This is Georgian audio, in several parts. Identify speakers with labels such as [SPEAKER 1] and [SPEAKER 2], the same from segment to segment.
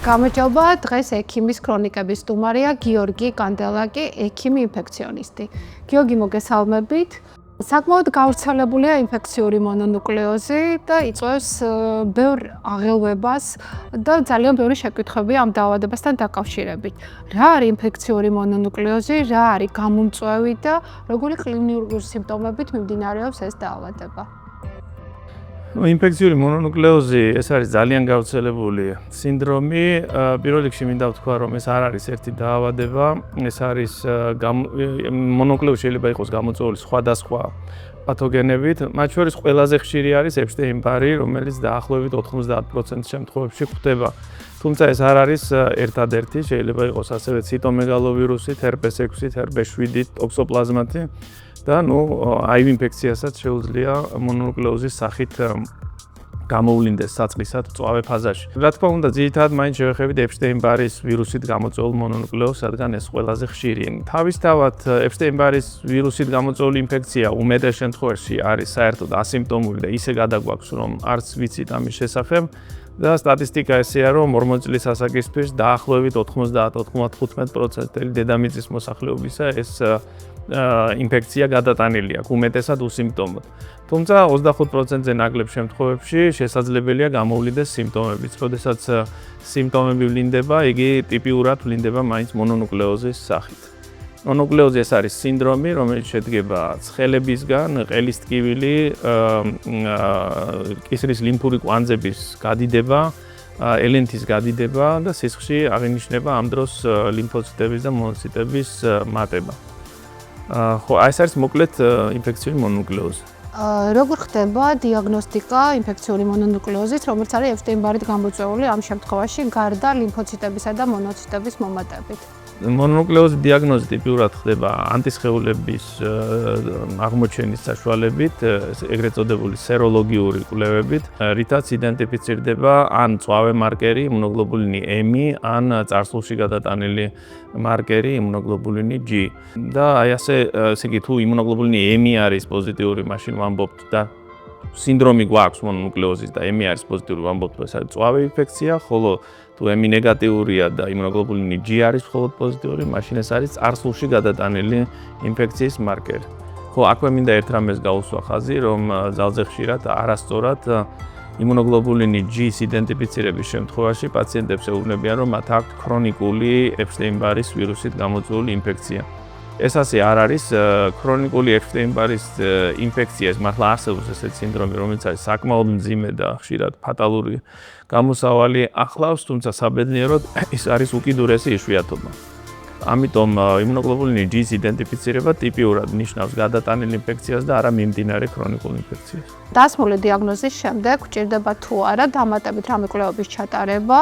[SPEAKER 1] გამარჯობა, დღეს ექიმის ქრონიკების სტუმარია გიორგი კანდელაკი, ექიმი ინფექციონისტი. გიორგი, მოგესალმებით. საკმაოდ გავრცელებულია ინფექციური მონონუკლეოზი და იწვევს ბევრ აღელვებას და ძალიან ბევრი შეკითხვებია ამ დაავადებასთან დაკავშირებით. რა არის ინფექციური მონონუკლეოზი, რა არის გამომწვევი და როგორი კლინიკური სიმპტომებით მიმდინარეობს ეს დაავადება?
[SPEAKER 2] ინფექციური მონონუკლეოზი ეს არის ძალიან გავრცელებული სინდრომი. პირველ რიგში მინდა ვთქვა, რომ ეს არ არის ერთი დაავადება, ეს არის მონონუკლეოზი შეიძლება იყოს გამოწვეული სხვადასხვა პათოგენებით, მათ შორის ყველაზე ხშირი არის ეპშტეინ-ბარი, რომელიც დაახლოებით 90% შემთხვევებში გვხვდება. თუმცა ეს არ არის ერთადერთი, შეიძლება იყოს ასევე ციტომეგალოვირუსით, ჰერპეს 6-ით, ჰერპეს 7-ით, ტოქსოპლაზმათი. და აივ ინფექციასაც შეუძლია მონონუკლეოზის სახით გამოვლინდეს საწყისად მწვავე ფაზაში. რა თქმა უნდა, ძირითადად მაინც შევეხებით ეპშტეინ-ბარის ვირუსით გამოწვეულ მონონუკლეოზს, რადგან ეს ყველაზე ხშირია. თავისთავად ეპშტეინ-ბარის ვირუსით გამოწვეული ინფექცია უმეტეს შემთხვევაში არის საერთოდ ასიმპტომური და ისე გადაგვაქვს, რომ არც ვიცით ამის შესახებ. და სტატისტიკა ესეა, რომ 40 წლის ასაკისთვის დაახლოებით 90-95% დედამიწის მოსახლეობისა ეს ინფექცია გადატანილი აქვს, უმეტესად უსიმპტომოდ. თუმცა 25%-ზე ნაკლებ შემთხვევებში შესაძლებელია გამოვლინდეს სიმპტომებიც. როდესაც სიმპტომები ვლინდება, იგი ტიპიურად ვლინდება მაინც მონონუკლეოზის სახით. მონონუკლეოზი ეს არის სინდრომი, რომელიც შედგება ცხელებისგან, ყელის ტკივილი, კისრის ლიმფური კვანძების გადიდება, ელენთის გადიდება და სისხლში აღინიშნება ამ დროს ლიმფოციტების და მონოციტების მატება. ხო, ეს არის მოკლედ ინფექციური მონონუკლეოზი.
[SPEAKER 1] როგორ ხდება დიაგნოსტიკა ინფექციური მონონუკლეოზის, რომელიც არის ეპშტეინ-ბარით გამოწვეული ამ შემთხვევაში გარდა ლიმფოციტებისა და მონოციტების მომატებით?
[SPEAKER 2] მონონუკლეოზის დიაგნოზი ტიპიურად ხდება ანტისხეულების აღმოჩენის საშუალებით, ეგრეთ წოდებული სეროლოგიური კვლევებით, რითაც იდენტიფიცირდება ან მწვავე მარკერი იმუნოგლობულინი M, ან წარსულში გადატანილი მარკერი იმუნოგლობულინი G. და ესე იგი თუ იმუნოგლობულინი M არის პოზიტიური, მაშინ ვამბობთ და სინდრომი გვაქვს მონონუკლეოზის და M არის პოზიტიური, ვამბობთ, ეს არის მწვავე ინფექცია, ხოლო თუ M ნეგატიურია და იმუნოგლობულინი G არის მხოლოდ პოზიტიური, მაშინ ეს არის წარსულში გადატანილი ინფექციის მარკერი. ხო, აქვე მინდა ერთ რამეს გაუსვა ხაზი, რომ ძალზე ხშირად არასწორად იმუნოგლობულინი G-ის იდენტიფიცირების შემთხვევაში პაციენტებს ეუბნებიან, რომ მათ აქვთ ქრონიკული ეპშტეინ-ბარის ვირუსით გამოწვეული ინფექცია. ეს ასე არ არის, ქრონიკული ეპშტეინ-ბარის ინფექცია, ეს მართლა არსებობს ესეთი სინდრომი, რომელიც არის საკმაოდ მძიმე და ხშირად ფატალური გამოსავალი ახლავს, თუმცა საბედნიეროდ ის არის უკიდურესი იშვიათობა. ამიტომ იმუნოგლობულინი G-ის იდენტიფიცირება ტიპიურად ნიშნავს გადატანილ ინფექციას და არა მიმდინარე ქრონიკულ ინფექციას.
[SPEAKER 1] დასმული დიაგნოზის შემდეგ გვჭირდება თუ არა დამატებით რამე კვლევების ჩატარება,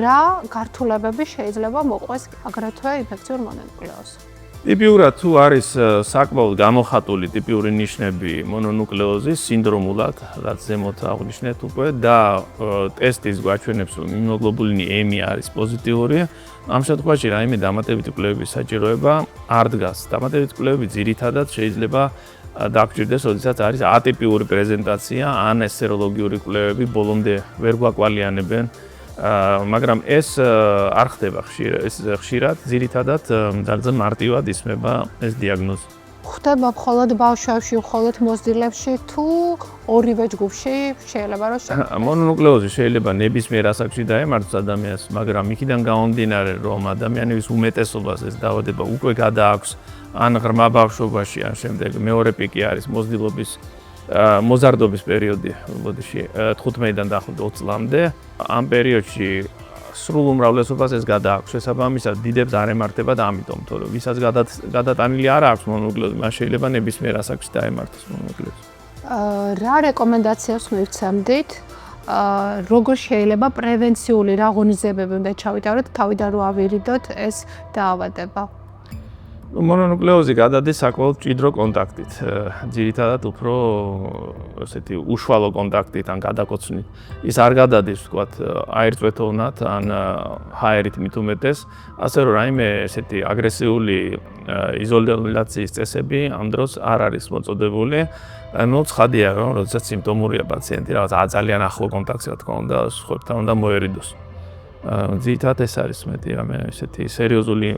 [SPEAKER 1] რა გართულებები შეიძლება მოყვეს აგრეთვე ინფექციურ მონონუკლეოზს?
[SPEAKER 2] ტიპიურად თუ არის საკმაოდ გამოხატული ტიპიური ნიშნები მონონუკლეოზის სინდრომულად, რაც ზემოთ აღვნიშნეთ უკვე და ტესტის გვაჩვენებს, რომ იმუნოგლობულინი M არის პოზიტიური, ამ შემთხვევაში რაიმე დამატებითი კვლევების საჭიროება არ დგას. დამატებითი კვლევები ძირითადად შეიძლება დაგჭირდეს, როდესაც არის ატიპიური პრეზენტაცია, ან ეს სეროლოგიური კვლევები ბოლომდე ვერ გვაკვალიანებენ. მაგრამ ეს არ ხდება ხშირად, ძირითადად ძალიან მარტივად ისმება ეს დიაგნოზი.
[SPEAKER 1] ხდება მხოლოდ ბავშვებში, მხოლოდ მოზრდილებში თუ ორივე ჯგუფში შეიძლება რომ
[SPEAKER 2] მონონუკლეოზი შეიძლება ნებისმიერ ასაკში დაემართოს ადამიანს, მაგრამ იქიდან გამომდინარე, რომ ადამიანების უმეტესობას ეს დაავადება უკვე გადააქვს, ან ღრმა ბავშვობაში, ან შემდეგ მეორე პიკი არის მოზრდილობის მოზარდობის პერიოდი, ბოდიში 15-დან დაახლოებით 20 წლამდე. ამ პერიოდში სრულ უმრავლესობას ეს გადააქვს. შესაბამისად, დიდებს არ ემართება და ამიტომ, თორემ ვისაც გადატანილი არ აქვს მონონუკლეოზი, მას შეიძლება ნებისმიერ ასაკში დაემართოს მონონუკლეოზი.
[SPEAKER 1] რა რეკომენდაციებს მივცემდით? როგორ შეიძლება პრევენციული რა ღონისძიებები უნდა ჩავიტაროთ თავიდან რომ ავირიდოთ ეს დაავადება?
[SPEAKER 2] მონონუკლეოზი გადადის საკმაოდ მჭიდრო კონტაქტით. ძირითადად უფრო ესეთი უშუალო კონტაქტით ან გადაკოცვნით. ის არ გადადის, ვთქვათ, აირწვეთოვნად ან ჰაერით მით უმეტეს, ასე რომ რაიმე ესეთი აგრესიული იზოლაციის წესები ამ დროს არ არის მოწოდებული. ცხადია, რომ როდესაც სიმპტომურია პაციენტი, რაღაც ძალიან ახლო კონტაქტზე, რა თქმა უნდა, სხვებთან უნდა მოერიდოს. ძირითადად ეს არის მეტი რამე ესეთი სერიოზული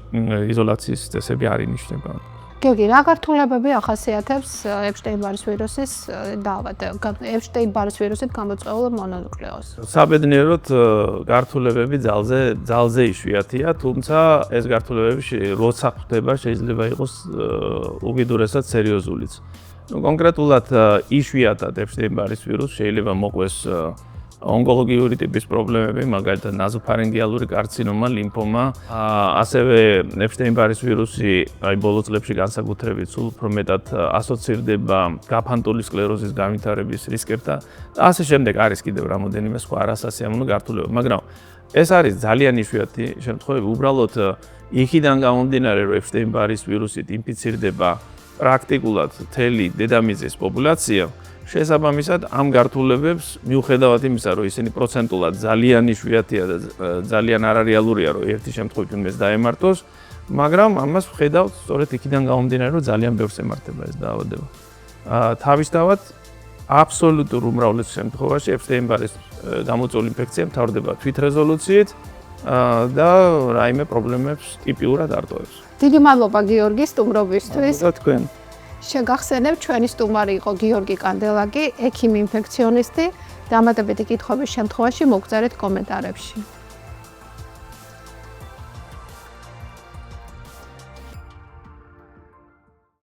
[SPEAKER 2] იზოლაციის წესები არ ინიშნება.
[SPEAKER 1] გიორგი, რა გართულებები ახასიათებს ეპშტეინ-ბარის ვირუსის დაავადება, ეპშტეინ-ბარის ვირუსით გამოწვეულ მონონუკლეოზს?
[SPEAKER 2] საბედნიეროდ გართულებები ძალზე იშვიათია, თუმცა ეს გართულებები როცა ხდება შეიძლება იყოს უკიდურესად სერიოზულიც. კონკრეტულად იშვიათად ეპშტეინ-ბარის ვირუსს შეიძლება მოყვეს ონკოლოგიური ტიპის პრობლემები, მაგალითად ნაზოფარინგიალური კარცინომა, ლიმფომა, ასევე ეპშტეინ-ბარის ვირუსი ბოლო წლებში განსაკუთრებით სულ უფრო მეტად ასოცირდება გაფანტული სკლეროზის განვითარების რისკებთან. ასე შემდეგ არის კიდევ რამოდენიმე სხვა არასასიამოვნო გართულება, მაგრამ ეს არის ძალიან იშვიათი შემთხვევები, უბრალოდ იქიდან გამომდინარე, რომ ეპშტეინ-ბარის ვირუსით ინფიცირდება პრაქტიკულად მთელი დედამიწის პოპულაცია. შესაბამისად, ამ გართულებებს მიუხედავად იმისა, რომ ისინი პროცენტულად ძალიან იშვიათია და ძალიან არარეალურია, რომ ერთი შემთხვევით უნდა დაემართოს, მაგრამ ამას ვხედავთ სწორედ იქიდან გამომდინარე, რომ ძალიან ბევრს ემართება ეს დაავადება. თავისთავად, აბსოლუტურ უმრავლეს შემთხვევაში ეპშტეინ-ბარის გამოწვეული ინფექცია მთავრდება თვითრეზოლუციით და რაიმე პრობლემებს ტიპიურად არ ტოვებს.
[SPEAKER 1] დიდი მადლობა გიორგი სტუმრობისთვის.
[SPEAKER 2] და თქვენ
[SPEAKER 1] შეგახსენებ, ჩვენი სტუმარი იყო გიორგი კანდელაკი, ექიმი ინფექციონისტი. დამატებითი კითხვების შემთხვევაში მოგწერეთ კომენტარებში.